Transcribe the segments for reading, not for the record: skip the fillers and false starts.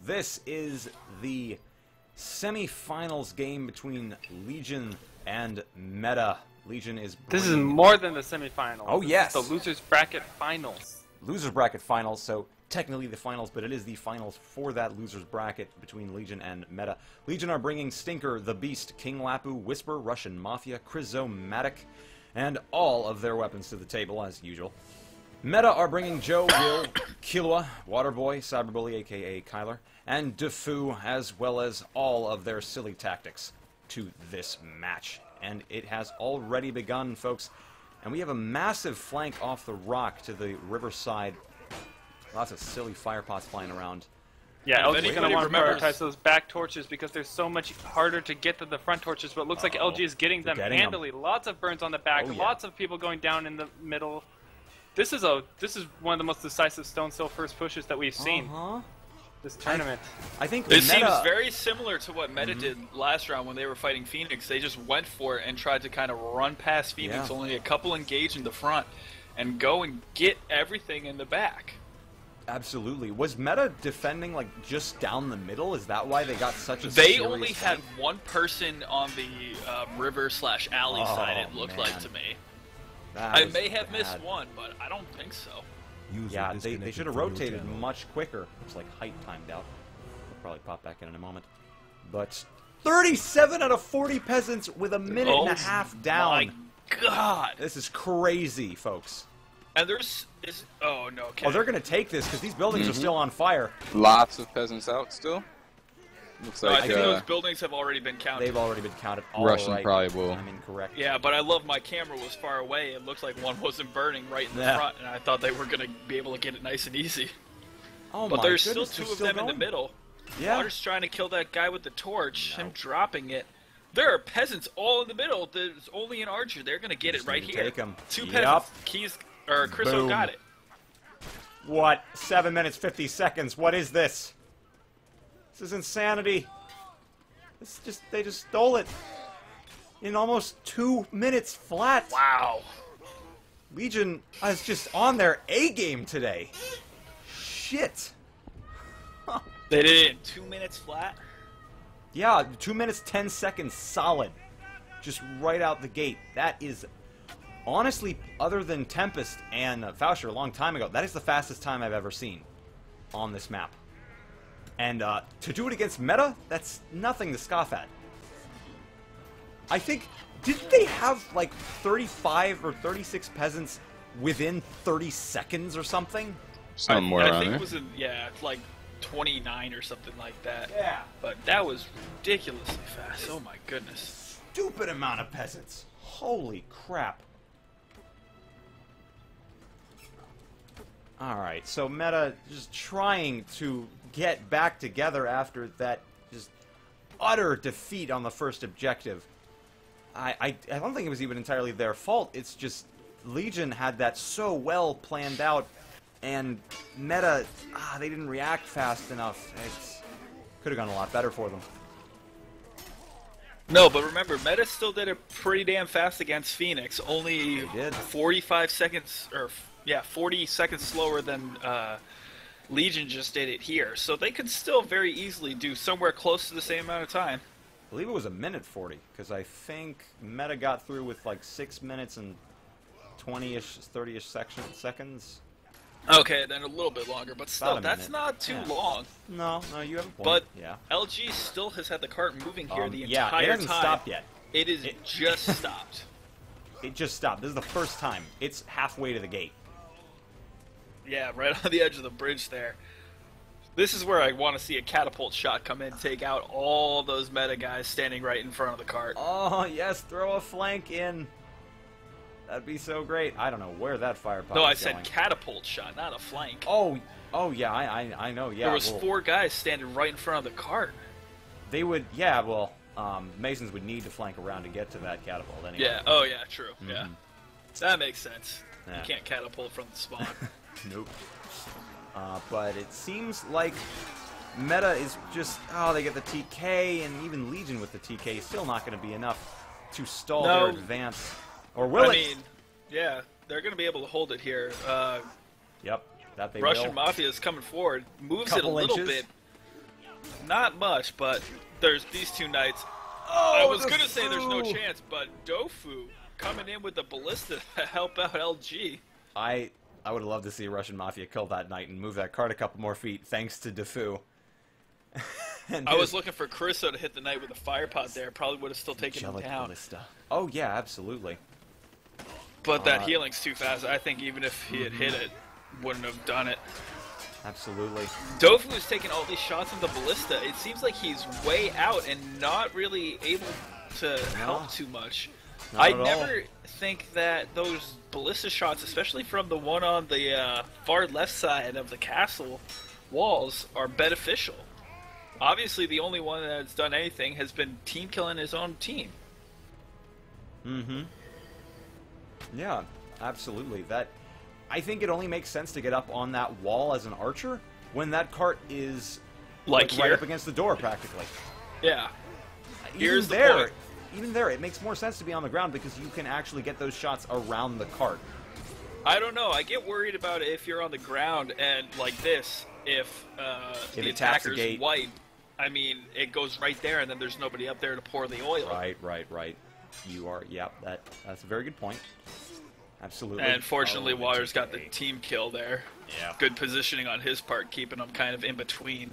This is the semi-finals game between Legion and Meta. Legion is... This is more than the semifinals. Oh, yes. This is the losers bracket finals. Losers bracket finals, so technically the finals, but it is the finals for that losers bracket between Legion and Meta. Legion are bringing Stinker, the Beast, King Lapu, Whisper, Russian Mafia, Chrysomatic, and all of their weapons to the table, as usual. Meta are bringing Joe, Will, Killua, Waterboy, Cyberbully aka Kyler, and Defu, as well as all of their silly tactics to this match. And it has already begun, folks. And we have a massive flank off the rock to the riverside. Lots of silly fire pots flying around. Yeah, LG is going to want to prioritize those back torches because they're so much harder to get to the front torches, but it looks like LG is getting them handily. Lots of burns on the back, lots of people going down in the middle. This is one of the most decisive Stone Still first pushes that we've seen this tournament. I think this seems very similar to what Meta did last round when they were fighting Phoenix. They just went for it and tried to kind of run past Phoenix, only a couple engaged in the front, and go and get everything in the back. Absolutely. Was Meta defending like just down the middle? Is that why they got such a They only had one person on the river/alley side, it looked like to me. I may have missed one, but I don't think so. Yeah, they should have rotated much quicker. It's like height timed out. They'll probably pop back in a moment. But 37 out of 40 peasants with a minute and a half down. My God. This is crazy, folks. And there's... Oh, no. Oh, they're going to take this because these buildings are still on fire. Lots of peasants out still. Looks like, I think those buildings have already been counted. They've already been counted. Russian probably will. I'm incorrect. Yeah, but I love my camera was far away. It looked like one wasn't burning right in the front, and I thought they were going to be able to get it nice and easy. Oh but my there's goodness, still two of them in the middle. Yeah. Water's trying to kill that guy with the torch, him dropping it. There are peasants all in the middle. There's only an archer. They're going to get it right here. Take him. Two peasants. Chriso got it. What? 7 minutes, 50 seconds. What is this? This is insanity. They just stole it in almost 2 minutes flat. Wow. Legion is just on their A game today. Shit. They did it in 2 minutes flat? Yeah, 2 minutes, 10 seconds solid. Just right out the gate. That is, honestly, other than Tempest and Fauscher a long time ago, that is the fastest time I've ever seen on this map. And to do it against Meta, that's nothing to scoff at. I think, didn't they have like 35 or 36 peasants within 30 seconds or something? Something more around I think there. it was in, it's like 29 or something like that. Yeah. But that was ridiculously fast. Oh my goodness. Stupid amount of peasants. Holy crap. Alright, so Meta just trying to get back together after that just utter defeat on the first objective. I don't think it was even entirely their fault. It's just Legion had that so well planned out, and Meta, they didn't react fast enough. It could have gone a lot better for them. No, but remember, Meta still did it pretty damn fast against Phoenix. Only 45 seconds, or 40 seconds slower than Legion just did it here. So they could still very easily do somewhere close to the same amount of time. I believe it was a minute 40, because I think Meta got through with like 6 minutes and 20-ish, 30-ish seconds. Okay, then a little bit longer, but still, that's not too long. No, you have a point. But LG still has had the cart moving here the entire time. It hasn't stopped yet. It is just stopped. It just stopped. This is the first time. It's halfway to the gate. Yeah, right on the edge of the bridge there. This is where I want to see a catapult shot come in, take out all those Meta guys standing right in front of the cart. Oh, yes, throw a flank in. That'd be so great. I don't know where that fire pot is No, I going. said catapult shot, not a flank. Oh yeah, I know, yeah. There was 4 guys standing right in front of the cart. They would, Masons would need to flank around to get to that catapult anyway. Yeah, oh yeah, true, yeah. That makes sense. You can't catapult from the spawn. Nope. But it seems like Meta is just, they get the TK, and even Legion with the TK is still not going to be enough to stall their advance. Or will it? I mean, yeah, they're going to be able to hold it here. Yep, that they Russian will. Mafia is coming forward, moves it a little bit. Not much, but there's these two knights. Oh, I was going to say there's no chance, but Dofu coming in with the ballista to help out LG. I would have loved to see Russian Mafia kill that knight and move that card a couple more feet, thanks to Defu. I was looking for Carisso to hit the knight with a fire pot there. Probably would have still taken him down. Ballista. Oh, yeah, absolutely. But that healing's too fast. I think even if he had hit it, wouldn't have done it. Absolutely. Dofu is taking all these shots in the ballista. It seems like he's way out and not really able to help too much. I never think that those ballista shots, especially from the one on the far left side of the castle walls, are beneficial. Obviously, the only one that's done anything has been team killing his own team. Mm-hmm. Yeah, absolutely. I think it only makes sense to get up on that wall as an archer when that cart is like right up against the door, practically. Yeah. Here's the point. Even there, it makes more sense to be on the ground because you can actually get those shots around the cart. I don't know. I get worried about it if you're on the ground and like this. If the attacker's white, I mean, it goes right there, and then there's nobody up there to pour the oil. Right. You are. Yep. That's a very good point. Absolutely. And fortunately, Waters got the team kill there. Yeah. Good positioning on his part, keeping him kind of in between.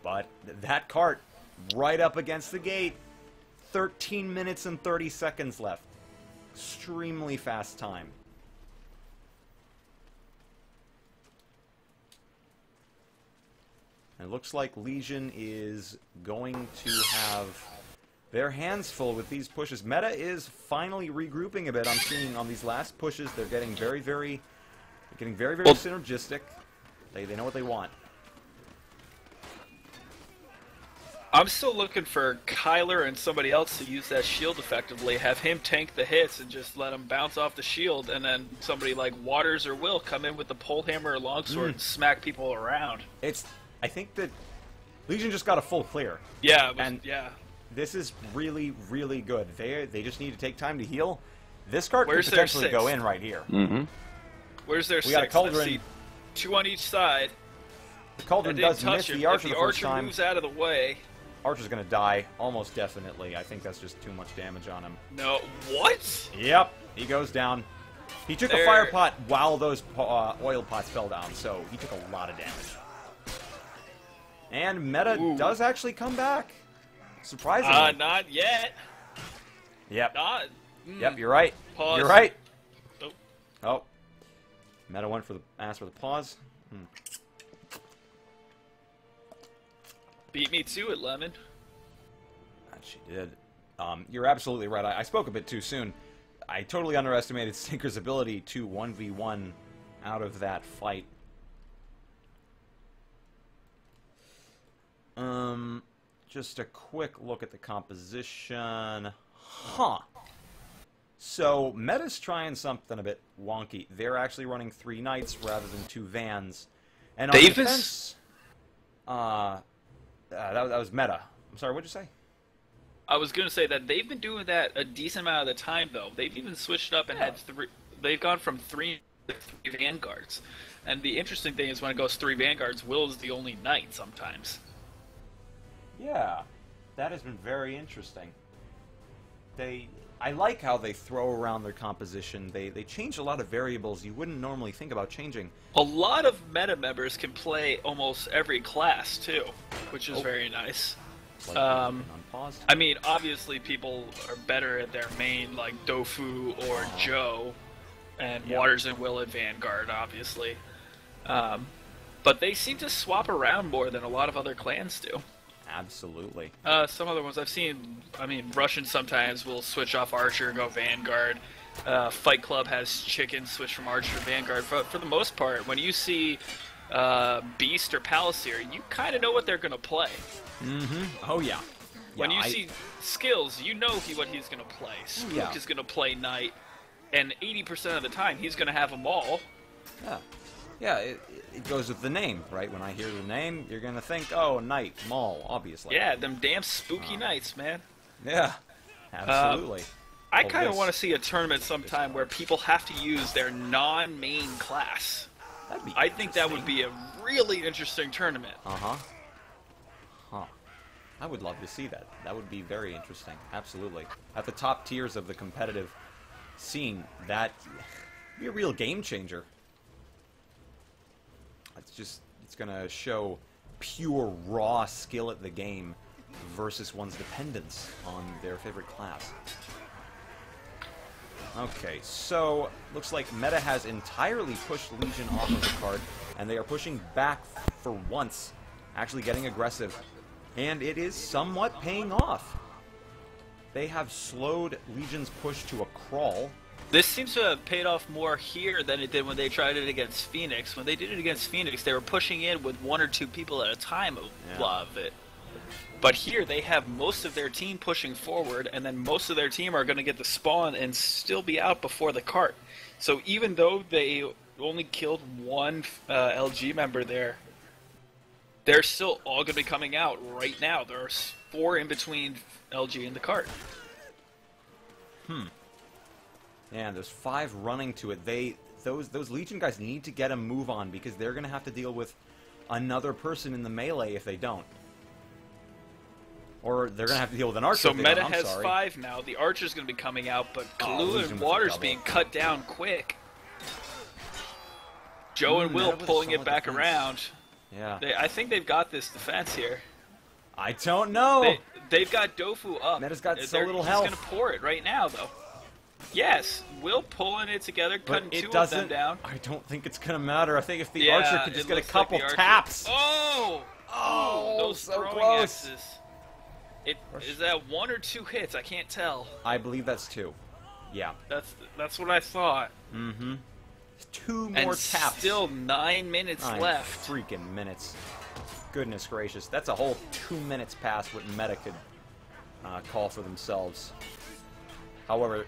But that cart right up against the gate. 13 minutes and 30 seconds left. Extremely fast time. It looks like Legion is going to have their hands full with these pushes. Meta is finally regrouping a bit. I'm seeing on these last pushes, they're getting very synergistic. They know what they want. I'm still looking for Kyler and somebody else to use that shield effectively. Have him tank the hits and just let him bounce off the shield, and then somebody like Waters or Will come in with the pole hammer or longsword and smack people around. I think that Legion just got a full clear. Yeah, this is really, really good. They just need to take time to heal. This card could potentially go in right here. Mm-hmm. Where's their we got a Cauldron. Let's see. 2 on each side. The Cauldron does miss the Archer the first time. Moves out of the way. Archer's going to die, almost definitely. I think that's just too much damage on him. No, what? Yep, he goes down. He took a fire pot while those oil pots fell down, so he took a lot of damage. And Meta does actually come back. Surprisingly. Not yet. Yep. Not. Yep, you're right. Pause. You're right. Oh. Meta went for the for the pause. Beat me to it, Lemon. That she did. You're absolutely right. I spoke a bit too soon. I totally underestimated Stinker's ability to 1v1 out of that fight. Just a quick look at the composition. So, Meta's trying something a bit wonky. They're actually running 3 knights rather than 2 vans. And on defense, that was Meta. I'm sorry, what'd you say? I was going to say that they've been doing that a decent amount of the time, though. They've even switched up and had 3... They've gone from 3 to 3 vanguards. And the interesting thing is when it goes 3 vanguards, Will is the only knight sometimes. Yeah, that has been very interesting. I like how they throw around their composition. They change a lot of variables you wouldn't normally think about changing. A lot of meta members can play almost every class, too, which is very nice. I mean, obviously people are better at their main, like Dofu or Joe, and Waters and Will at Vanguard, obviously. But they seem to swap around more than a lot of other clans do. Absolutely. Some other ones I've seen, I mean, Russians sometimes will switch off Archer, go Vanguard. Fight Club has Chicken switch from Archer to Vanguard. But for the most part, when you see Beast or Palliser, you kind of know what they're going to play. Mm-hmm. Oh, yeah. When you see Skills, you know what he's going to play. Spook is going to play Knight, and 80% of the time, he's going to have them all. Yeah. Yeah, it goes with the name, right? When I hear the name, you're going to think, oh, Knight, Maul, obviously. Yeah, them damn spooky Knights, man. Yeah, absolutely. I kind of want to see a tournament sometime where people have to use their non-main class. That'd be I think that would be a really interesting tournament. Uh-huh. Huh. I would love to see that. That would be very interesting. Absolutely. At the top tiers of the competitive scene, that would be a real game changer. It's gonna show pure raw skill at the game versus one's dependence on their favorite class. Okay, so looks like Meta has entirely pushed Legion off of the card, and they are pushing back for once, actually getting aggressive, and it is somewhat paying off. They have slowed Legion's push to a crawl. This seems to have paid off more here than it did when they tried it against Phoenix. When they did it against Phoenix, they were pushing in with 1 or 2 people at a time a lot of it. But here, they have most of their team pushing forward, and then most of their team are going to get the spawn and still be out before the cart. So even though they only killed 1 LG member there, they're still all going to be coming out right now. There's 4 in between LG and the cart. Yeah, there's 5 running to it. Those Legion guys need to get a move on because they're going to have to deal with another person in the melee if they don't. Or they're going to have to deal with an archer. So Meta has 5 now. The archer's going to be coming out, but Kalu and Water's being cut down quick. Joe and Will pulling it back around. Yeah. I think they've got this defense here. I don't know. They've got Dofu up. Meta's got so little health. He's going to pour it right now, though. Yes, Will pulling it together, cutting 2 of them down. I don't think it's going to matter. I think if the archer could just get a couple taps. Oh! Those so throwing close. X's. Is that 1 or 2 hits? I can't tell. I believe that's 2. Yeah. That's what I thought. Mm-hmm. 2 more taps. Still 9 minutes left. Freaking minutes. Goodness gracious. That's a whole 2 minutes past what Meta could call for themselves. However,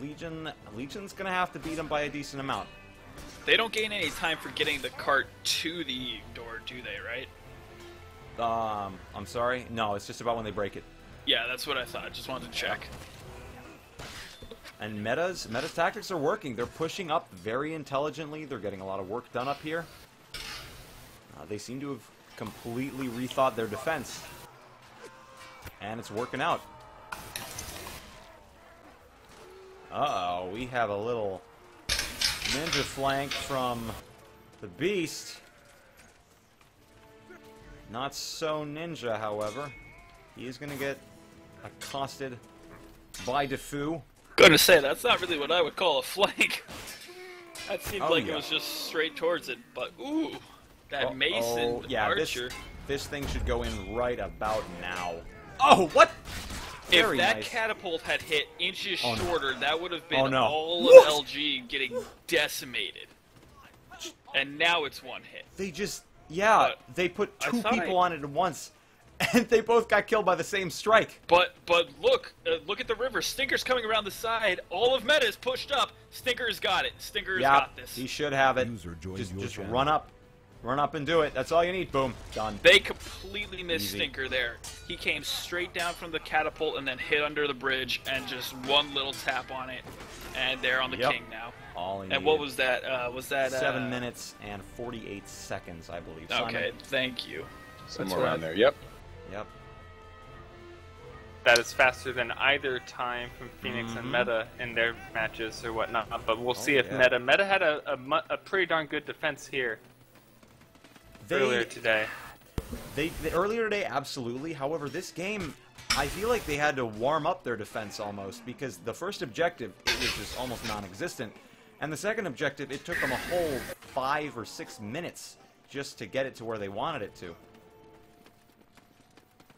Legion's going to have to beat them by a decent amount. They don't gain any time for getting the cart to the door, do they, right? I'm sorry? No, it's just about when they break it. Yeah, that's what I thought. Just wanted to check. And Meta's tactics are working. They're pushing up very intelligently. They're getting a lot of work done up here. They seem to have completely rethought their defense. And it's working out. Uh-oh, we have a little ninja flank from the Beast. Not so ninja, however. He is going to get accosted by Defu. Gonna say, that's not really what I would call a flank. That seemed like it was just straight towards it, but ooh, that Mason archer. This thing should go in right about now. Oh, what? If that catapult had hit inches shorter, that would have been all What? of LG getting decimated. And now it's 1 hit. They just, they put 2 people on it at once, and they both got killed by the same strike. But look at the river. Stinker's coming around the side. All of Meta is pushed up. Stinker's got it. Stinker's got this. He should have it. Just run up. Run up and do it. That's all you need. Boom. Done. They completely missed Stinker there. He came straight down from the catapult and then hit under the bridge and just 1 little tap on it. And they're on the king now. All and what was that? Was that 7 minutes and 48 seconds, I believe. Okay, Simon? thank you. Somewhere around there. Yep. That is faster than either time from Phoenix and Meta in their matches or whatnot. But we'll see if Meta had a pretty darn good defense here earlier today. Earlier today, absolutely. However, this game, I feel like they had to warm up their defense almost, because the first objective, it was just almost non-existent. And the second objective, it took them a whole 5 or 6 minutes just to get it to where they wanted it to.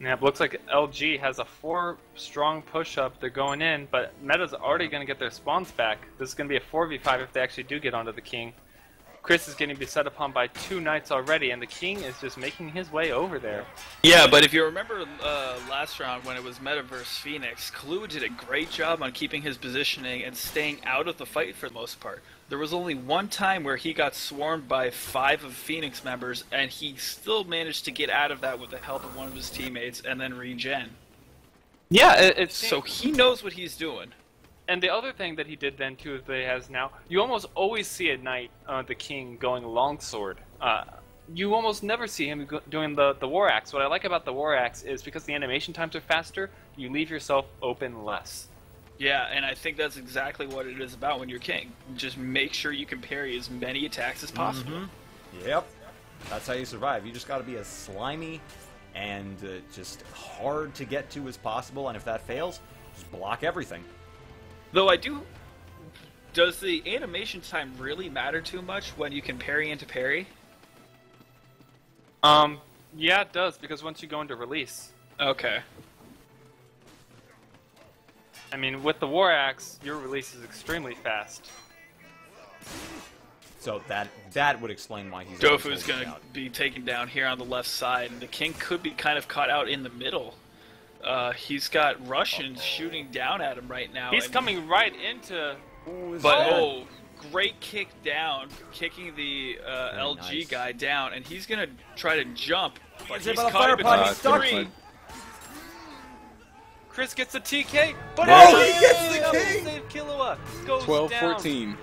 Yeah, it looks like LG has a 4-strong push-up. They're going in, but Meta's already going to get their spawns back. This is going to be a 4v5 if they actually do get onto the king. Chris is getting beset upon by 2 knights already, and the king is just making his way over there. Yeah, but if you remember last round when it was Meta versus Phoenix, Kalu did a great job on keeping his positioning and staying out of the fight for the most part. There was only 1 time where he got swarmed by 5 of Phoenix members, and he still managed to get out of that with the help of one of his teammates and then regen. Yeah, so he knows what he's doing. And the other thing that he did then, too, that he has now, you almost always see a knight, the king, going longsword. you almost never see him doing the War Axe. What I like about the War Axe is because the animation times are faster, you leave yourself open less. Yeah, and I think that's exactly what it is about when you're king. Just make sure you can parry as many attacks as possible. Yep. That's how you survive. You just got to be as slimy and just hard to get to as possible, and if that fails, just block everything. Though does the animation time really matter too much when you can parry into parry? Yeah, it does, because once you go into release. Okay. I mean, with the War Axe, your release is extremely fast. So that would explain why he's... Dofu's going to be taken down here on the left side, and the king could be kind of caught out in the middle. He's got Russians shooting down at him right now. He's coming right into... Great kick down, kicking the LG guy down, and he's going to try to jump, but he's caught between three. Chris gets the TK, but he gets the king! Save Killua. Goes 12-14.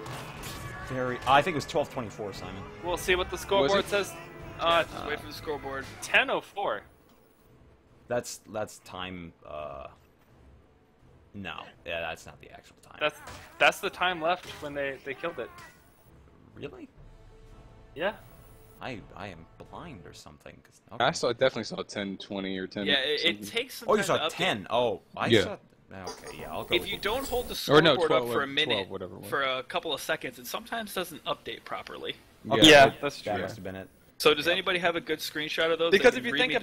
I think it was 12-24, Simon. We'll see what the scoreboard says. Wait for the scoreboard. 10:04. That's time. No, yeah, that's not the actual time. That's the time left when they killed it. Really? Yeah. I am blind or something. Okay. I definitely saw 10-20 or 10. Yeah, it takes some time. Oh, you saw to 10. Oh, I saw. Okay, yeah, I'll go. If with you it. don't hold the scoreboard up for a minute, 12, for a couple of seconds, it sometimes doesn't update properly. Okay, Yeah, that's true. That must have been it. So does anybody have a good screenshot of those? Because if you think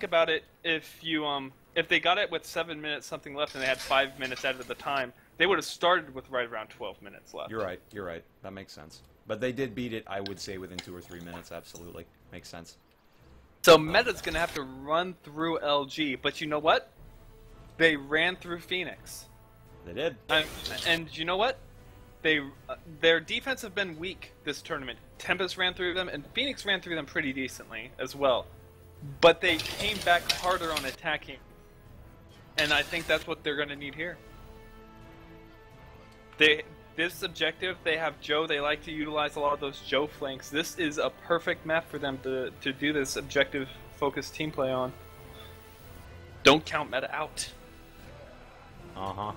about it, if they got it with 7 minutes something left and they had 5 minutes out of the time, they would have started with right around 12 minutes left. You're right. That makes sense. But they did beat it, I would say, within 2 or 3 minutes. Absolutely. Makes sense. So Meta's going to have to run through LG, but you know what? They ran through Phoenix. They did. And you know what? Their defense have been weak this tournament. Tempest ran through them, and Phoenix ran through them pretty decently as well. But they came back harder on attacking. And I think that's what they're going to need here. This objective, they have Joe. They like to utilize a lot of those Joe flanks. This is a perfect map for them to do this objective-focused team play on. Don't count Meta out. Uh-huh.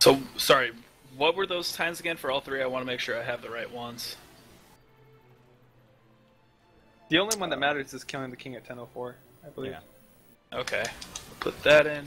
So, sorry, what were those times again for all three? I want to make sure I have the right ones. The only one that matters is killing the king at 10:04, I believe. Yeah. Okay, put that in.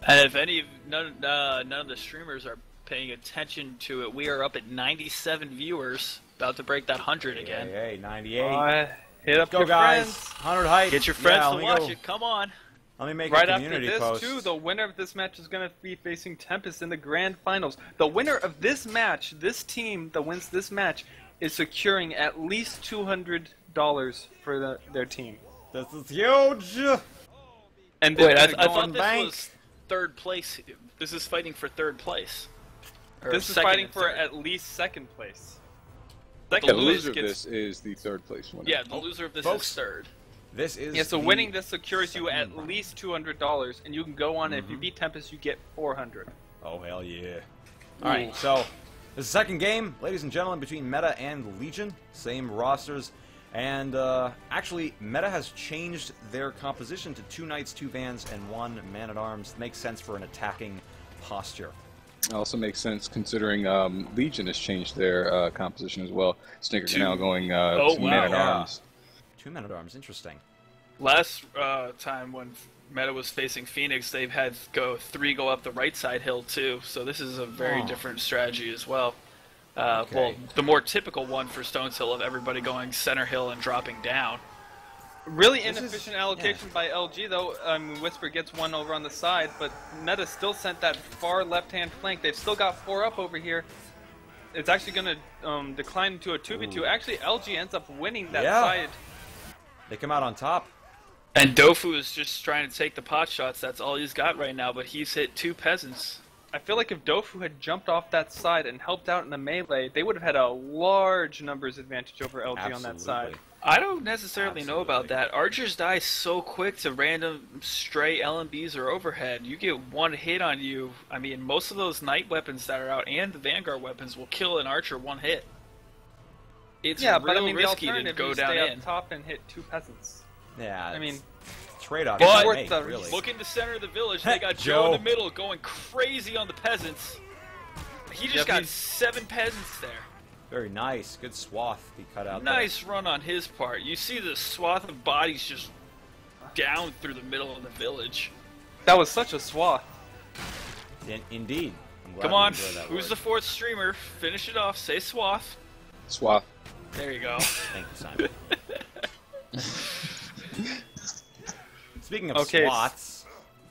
And if none of the streamers are paying attention to it, we are up at 97 viewers, about to break that 100 again. Hey, 98. Hit up Go, your guys. friends. 100 hype. Get your friends to watch go. it. Come on. Let me make Right a after community this, post. too, the winner of this match is going to be facing Tempest in the grand finals. The winner of this match, this team that wins this match, is securing at least $200 for their team. This is huge. And wait, I thought this bank. was third place. This is fighting for third place. Or this is second fighting and for third. at least second place. But The loser of this is the third place winner. Yeah, the loser of this folks. is third. This is Yeah, so the winning this secures you at second least $200, and you can go on. If you beat Tempest, you get $400. Oh, hell yeah. Alright, so this is the second game, ladies and gentlemen, between Meta and Legion. Same rosters. And actually, Meta has changed their composition to 2 knights, 2 vans, and 1 man-at-arms. Makes sense for an attacking posture. It also makes sense considering Legion has changed their composition as well. Snicker now going Oh, 2 wow. man-at-arms. 2 men-at-arms, interesting. Last time when Meta was facing Phoenix, they've had 3 go up the right side hill too. So this is a very different strategy as well. Well, the more typical one for Stones Hill of everybody going center hill and dropping down. Really inefficient allocation by LG, though. Whisper gets 1 over on the side, but Meta still sent that far left-hand flank. They've still got 4 up over here. It's actually going to decline into a 2v2. Actually, LG ends up winning that side. They come out on top. And Dofu is just trying to take the pot shots. That's all he's got right now, but he's hit 2 peasants. I feel like if Dofu had jumped off that side and helped out in the melee, they would have had a large numbers advantage over LG on that side. I don't necessarily know about that. Archers die so quick to random stray LMBs or overhead. You get one hit on you. I mean, most of those knight weapons that are out and the vanguard weapons will kill an archer one hit. It's real risky to go down up top and hit 2 peasants. Yeah, I mean, trade-off. But really. Look in the center of the village. They got Joe in the middle going crazy on the peasants. He just got 7 peasants there. Very nice. Good swath he cut out. Nice run on his part. You see the swath of bodies just down through the middle of the village. That was such a swath. Indeed. Come on, who's the 4th streamer? Finish it off. Say swath. Swath. There you go. Thank you, Simon. Speaking of swaths...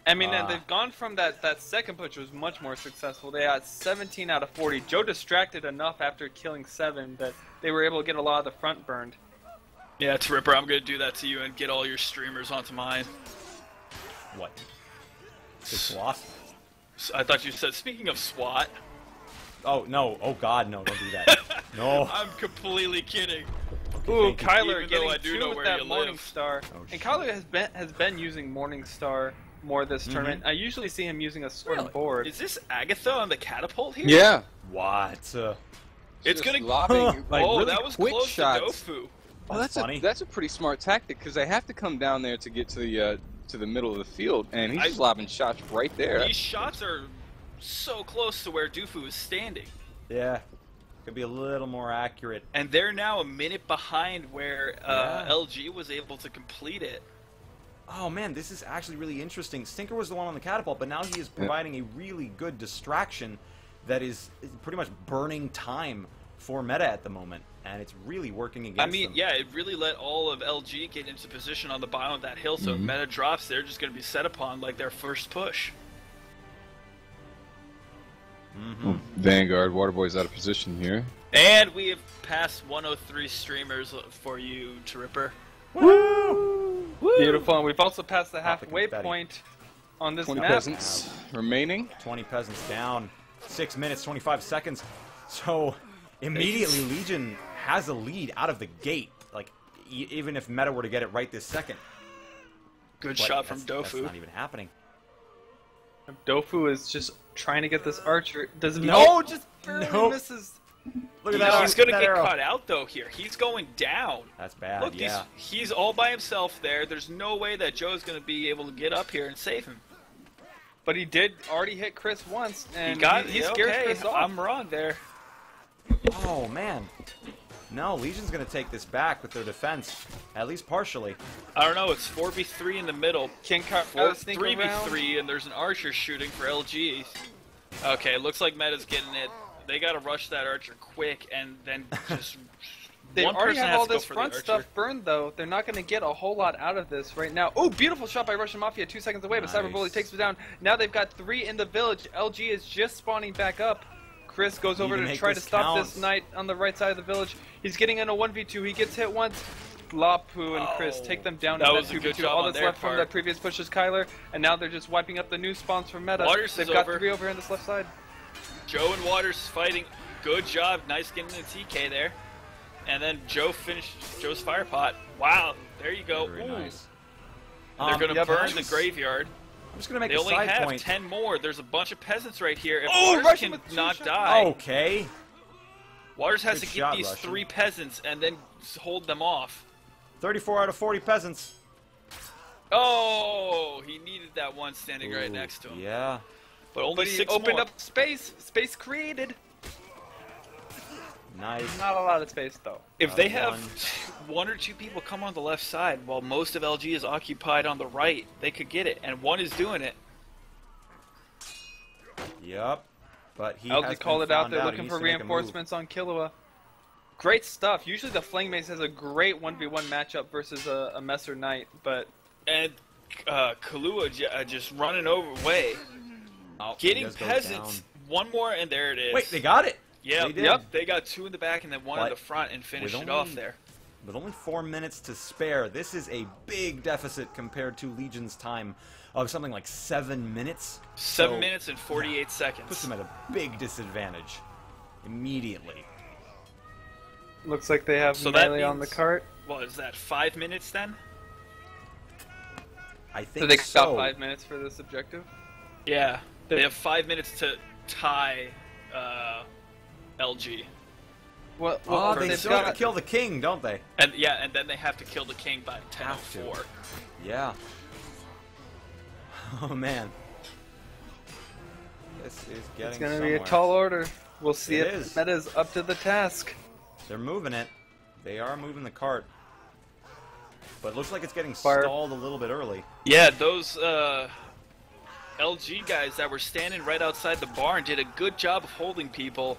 I mean, they've gone from that second push was much more successful. They had 17 out of 40. Joe distracted enough after killing 7 that they were able to get a lot of the front burned. Yeah, Tripper, I'm going to do that to you and get all your streamers onto mine. What? The swath? I thought you said, speaking of SWAT. Oh, no. Oh, God, no. Don't do that. No. I'm completely kidding. Ooh, Kyler getting I do know with where that you Morning live. Star. And Kyler has been using Morning Star more this tournament. I usually see him using a certain board. Is this Agatha on the catapult here? Yeah. What? It's gonna lobbing like, oh, really that was quick close shots. to Dofu. Well, That's funny. that's a pretty smart tactic because they have to come down there to get to the middle of the field, and he's just lobbing shots right there. These shots are so close to where Dofu is standing. Yeah. Could be a little more accurate. And they're now a minute behind where LG was able to complete it. Oh man, this is actually really interesting. Stinker was the one on the catapult, but now he is providing a really good distraction that is pretty much burning time for meta at the moment, and it's really working against them. Yeah, it really let all of LG get into position on the bottom of that hill, so if meta drops, they're just going to be set upon like their first push. Vanguard, Waterboy's out of position here. And we have passed 103 streamers for you, Tripper. Woo! Beautiful, and we've also passed the halfway point on this 20 map. peasants remaining. 20 peasants down. 6 minutes, 25 seconds. So, immediately Legion has a lead out of the gate. Like, even if meta were to get it right this second. Good shot from Dofu. That's not even happening. Dofu is just trying to get this archer. Doesn't just barely misses. Look at that. He's going to get caught out, though, here. He's going down. That's bad, Look, he's all by himself there. There's no way that Joe's going to be able to get up here and save him. But he did already hit Chris once, and he scared Chris off. I'm wrong there. Oh, man. No, Legion's going to take this back with their defense, at least partially. I don't know. It's 4v3 in the middle. King Car 3v3, and there's an archer shooting for LG. Okay, looks like meta's getting it. They got to rush that archer quick, and then just they one already person have has all to go this for front the archer. stuff burned, though. They're not going to get a whole lot out of this right now. Oh, beautiful shot by Russian Mafia, 2 seconds away, but Cyber Bully takes it down. Now they've got 3 in the village. LG is just spawning back up. Chris goes over to try to stop this knight on the right side of the village. He's getting in a 1v2. He gets hit once. Lapu and Chris take them down to that 2v2. All that's left from that previous push is Kyler, and now they're just wiping up the new spawns from meta. They've got 3 over here on this left side. Joe and Waters fighting. Good job. Nice getting the TK there. And then Joe finished Joe's fire pot. Wow. There you go. Very nice. They're going to burn the graveyard. I'm just going to make they a only side have point. 10 more. There's a bunch of peasants right here. If Waters can not die. Okay. Waters has to get these 3 peasants and then hold them off. 34 out of 40 peasants. Oh, he needed that one standing right next to him. Yeah. But only 6 opened more. up space. Space created. Nice. Not a lot of space, though. If they have 1 or 2 people come on the left side while most of LG is occupied on the right, they could get it. And one is doing it. Yep. But he LG called it out. They're looking for reinforcements on Killua. Great stuff. Usually the Flang Mace has a great 1v1 matchup versus a Messer Knight, but... And Killua just running away. Getting peasants. One more, and there it is. Wait, they got it. Yep. They got 2 in the back and then 1 in the front and finished it off there. With only 4 minutes to spare, this is a big deficit compared to Legion's time of something like 7 minutes. 7 minutes and 48 seconds. Puts them at a big disadvantage immediately. Looks like they have melee on the cart. what is that, 5 minutes then? I think so. They so. got 5 minutes for this objective? Yeah. They have 5 minutes to tie LG. Well, they still have to kill the king, don't they? And yeah, and then they have to kill the king by 10:04. Yeah. Oh man. This is getting It's gonna somewhere. be a tall order. We'll see It if is. Meta's up to the task. They're moving it. They are moving the cart. But it looks like it's getting Fire. stalled a little bit early. Yeah, those LG guys that were standing right outside the barn did a good job of holding people.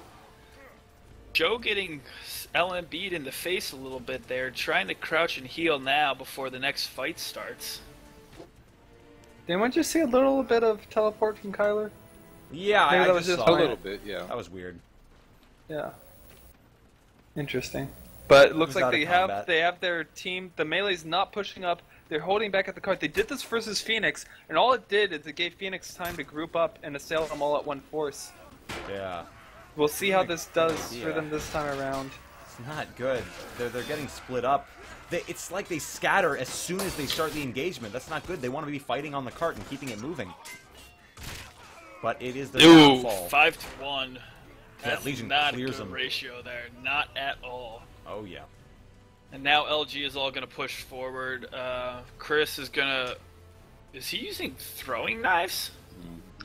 Joe getting LMB'd in the face a little bit there, trying to crouch and heal now before the next fight starts. Did anyone just see a little bit of teleport from Kyler? Yeah, Maybe I that was just just saw A it. little bit, yeah. That was weird. Yeah. Interesting. But it looks Who's like out of combat? they have their team. The melee's not pushing up. They're holding back at the cart. They did this versus Phoenix, and all it did is it gave Phoenix time to group up and assail them all at one force. Yeah. We'll see how this does idea. for them this time around. It's not good. They're getting split up. It's like they scatter as soon as they start the engagement. That's not good. They want to be fighting on the cart and keeping it moving. But it is the Ooh, downfall. 5-1. That's Legion not a clears good them. ratio there. Not at all. Oh yeah. And now LG is all going to push forward. Chris is going to... Is he using throwing knives?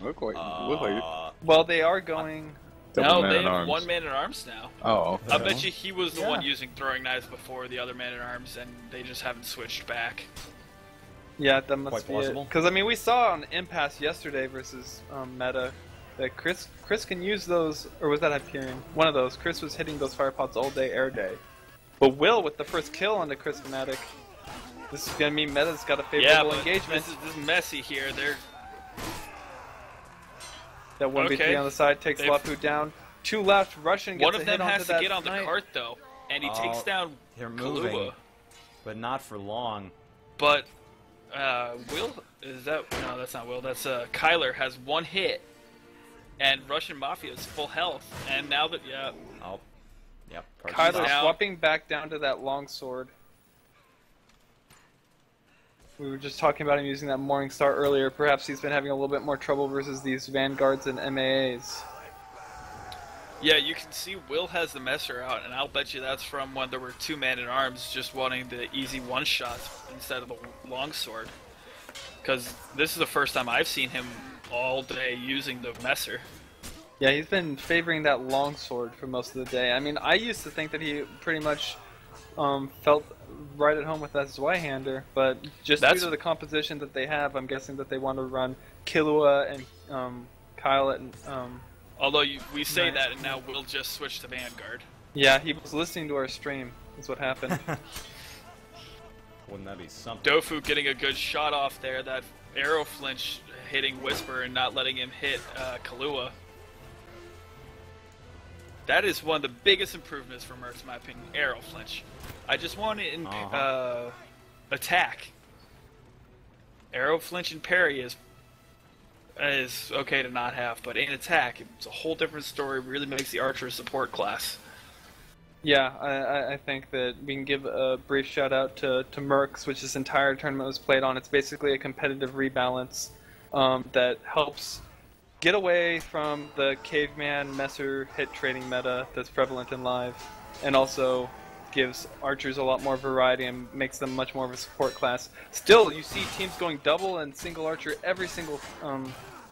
Look like it. Well, they are going... Double No, man they at have arms. one man at arms now. Oh, I okay. bet you he was the Yeah. one using throwing knives before the other man at arms, and they just haven't switched back. Yeah, that must Quite be plausible. it. Because, I mean, we saw on Impasse yesterday versus Meta that Chris can use those... Or was that Hyperion? One of those. Chris was hitting those fire pots all day, air day. But Will, with the first kill on the Chris Fnatic, this is going to mean Meta's got a Yeah, favorable but engagement. this is messy here. They're That 1v3 Okay. on the side takes They've- Lapu down. 2 left, Russian gets one a of hit them onto has to that get on the knight. cart though, and he takes down They're moving, Kahlua. but not for long. But Will is that? No, that's not Will. That's Kyler has one hit, and Russian Mafia is full health. And now that Oh. Yep. cart's Kyler stopped. down. swapping back down to that longsword. We were just talking about him using that Morning Star earlier. Perhaps he's been having a little bit more trouble versus these Vanguards and MAAs. yeah, you can see Will has the messer out, and I'll bet you that's from when there were 2 man at arms just wanting the easy one shots instead of the longsword. Because this is the first time I've seen him all day using the messer. Yeah, he's been favoring that longsword for most of the day. I mean, I used to think that he pretty much felt right at home with that Zweihander, but just due to the composition that they have, I'm guessing that they want to run Killua and Kyle and Although we say Nice. that, and now Will just switch to Vanguard. yeah, he was listening to our stream. Is what happened. Wouldn't that be something? Dofu getting a good shot off there. That arrow flinch hitting Whisper and not letting him hit Kahlua. That is one of the biggest improvements for Mercs, in my opinion. Arrow flinch. I just want it in attack. Arrow flinch and parry is okay to not have, but in attack, it's a whole different story. Really makes the archer a support class. Yeah, I think that we can give a brief shout out to Mercs, which this entire tournament was played on. It's basically a competitive rebalance that helps get away from the caveman messer hit trading meta that's prevalent in live, and also gives archers a lot more variety and makes them much more of a support class. Still, you see teams going double and single archer every single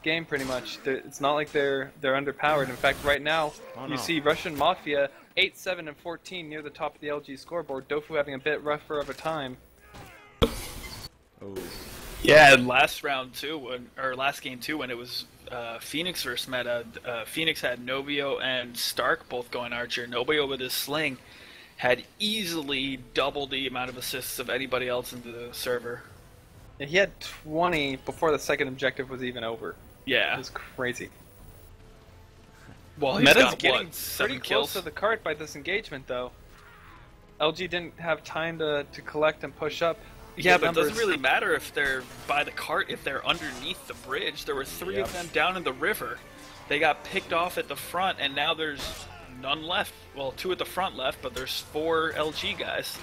game pretty much. It's not like they're underpowered. In fact, right now you see Russian Mafia 8, 7, and 14 near the top of the LG scoreboard. Dofu having a bit rougher of a time. Oh. Yeah, and last game too, when it was Phoenix versus Meta, Phoenix had Novio and Stark both going archer. Novio with his sling had easily double the amount of assists of anybody else in the server. Yeah, he had 20 before the second objective was even over. Yeah. It was crazy. Well, he's Meta's got, getting what, 7 pretty kills? close to the cart by this engagement, though. LG didn't have time to collect and push up. Yeah, Get but it doesn't numbers. really matter if they're by the cart, if they're underneath the bridge. There were 3 of them down in the river. They got picked off at the front, and now there's none left. Well, 2 at the front left, but there's 4 LG guys.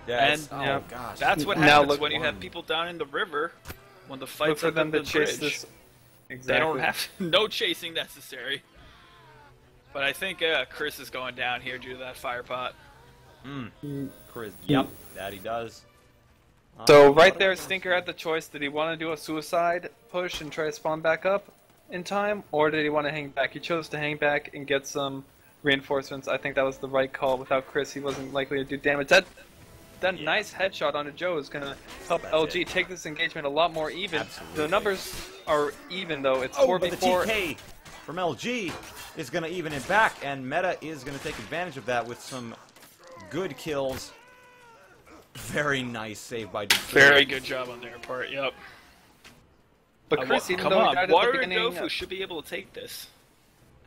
Yeah, and oh gosh. that's what Now happens when you have people down in the river. When the fight's for up them on to the chase bridge, this. Exactly. they don't have no chasing necessary. But I think Chris is going down here due to that fire pot. Chris, yep, that he does. So right there, Stinker had the choice. Did he want to do a suicide push and try to spawn back up in time, or did he want to hang back? He chose to hang back and get some reinforcements. I think that was the right call. Without Chris, he wasn't likely to do damage. That nice headshot onto Joe is going to help LG take this engagement a lot more even. Absolutely. The numbers are even, though. It's 4v4. But the TK from LG is going to even it back, and Meta is going to take advantage of that with some good kills. Very nice save by Detroit. Very good job on their part. Yep. But Chris, even come though he on, died at the Water and beginning, Dofu should be able to take this.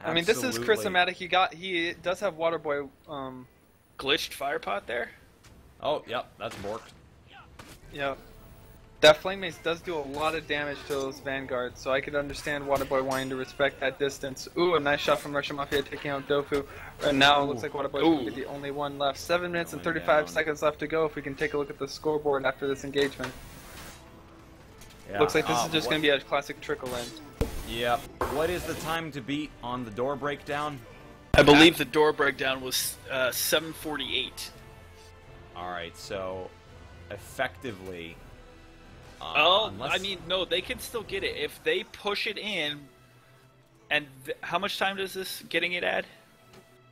I mean, this is Chris Amatic. He does have Waterboy. Glitched fire pot there. Oh, yep, that's borked. Yeah. That Flame Mace does do a lot of damage to those Vanguards, so I could understand Waterboy wanting to respect that distance. Ooh, a nice shot from Russian Mafia taking out Dofu. And now it looks like Waterboy's going to be the only one left. 7 minutes and 35 seconds left to go if we can take a look at the scoreboard after this engagement. Yeah. Looks like this is just going to be a classic trickle-in. Yep. What is the time to beat on the door breakdown? I believe the door breakdown was 7:48. Alright, so effectively... I mean, no, they can still get it. If they push it in, and how much time does this getting it add?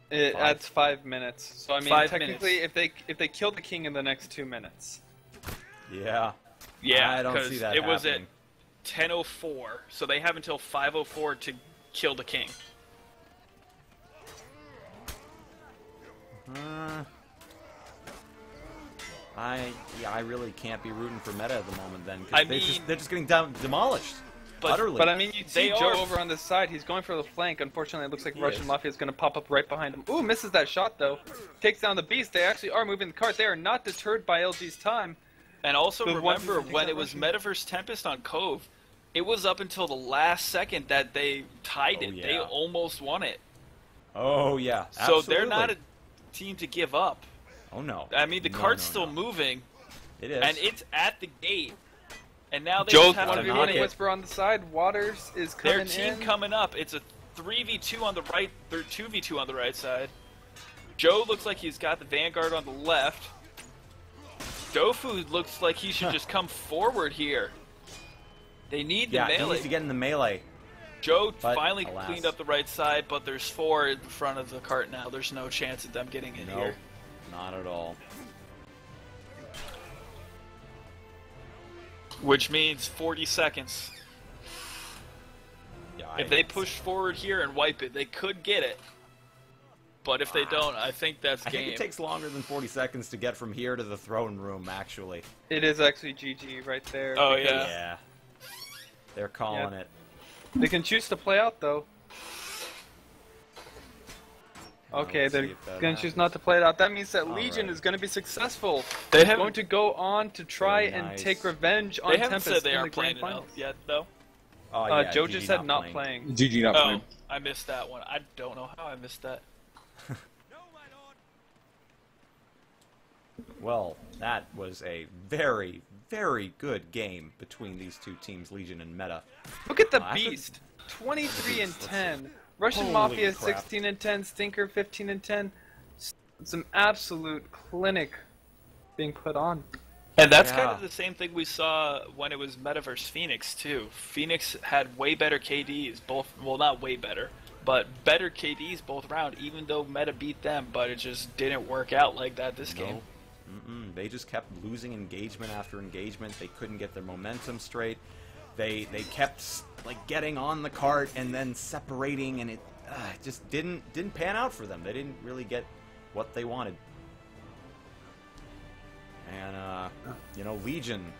It adds 5 minutes. So I mean, 5 technically, if they kill the king in the next 2 minutes. Yeah. Yeah, I don't see that it was at happening. 10:04, so they have until 5:04 to kill the king. I really can't be rooting for Meta at the moment then, I because mean, they're just getting demolished. Utterly. But I mean, you see They Joe are- over on this side. He's going for the flank. Unfortunately, it looks like He Russian is. Mafia is going to pop up right behind him. Ooh, misses that shot though. Takes down the beast. They actually are moving the cart. They are not deterred by LG's time. And also The one remember, who when takes it was out Metaverse Tempest on Cove, it was up until the last second that they tied Oh, it. yeah. They almost won it. Oh, yeah. So Absolutely. they're not a team to give up. Oh, no. I mean, the No, cart's no, still no. moving, It is. and it's at the gate. And now they Joe's just have to 1v1 win and it. Whisper on the side. Waters is coming Their team in. coming up. It's a 3v2 on the right. They're 2v2 on the right side. Joe looks like he's got the Vanguard on the left. Dofu looks like he should just come forward here. They need the yeah, he melee. needs to get in the melee. Joe But, finally alas. cleaned up the right side, but there's 4 in front of the cart now. There's no chance of them getting in No, here. not at all. Which means 40 seconds. Yeah, If they push forward here and wipe it, they could get it. But if they don't, I think that's I game. think it takes longer than 40 seconds to get from here to the throne room, actually. It is actually GG right there. Oh, because yeah. Yeah. They're calling it. They can choose to play out though. Okay, let's see they're if that going to choose happens. not to play it out. That means that All Legion right. is going to be successful. They They're haven't- going to go on to try Very and nice. take revenge on They haven't Tempest said they in aren't the grand playing it finals. out yet, though. Oh, yeah, Joe GG just said not playing. GG not Oh, playing. I missed that one. I don't know how I missed that. Well, that was a very, very good game between these two teams, Legion and Meta. Look at the I think- beast. 23 and 10. Russian Holy Mafia crap. 16 and 10. Stinker 15 and 10. Some absolute clinic being put on. And that's Yeah. kind of the same thing we saw when it was Metaverse Phoenix, too. Phoenix had way better KDs, both, well, not way better, but better KDs both round, even though Meta beat them, but it just didn't work out like that this game. They just kept losing engagement after engagement. They couldn't get their momentum straight. They kept like getting on the cart and then separating, and it just didn't pan out for them. They didn't really get what they wanted. And you know, Legion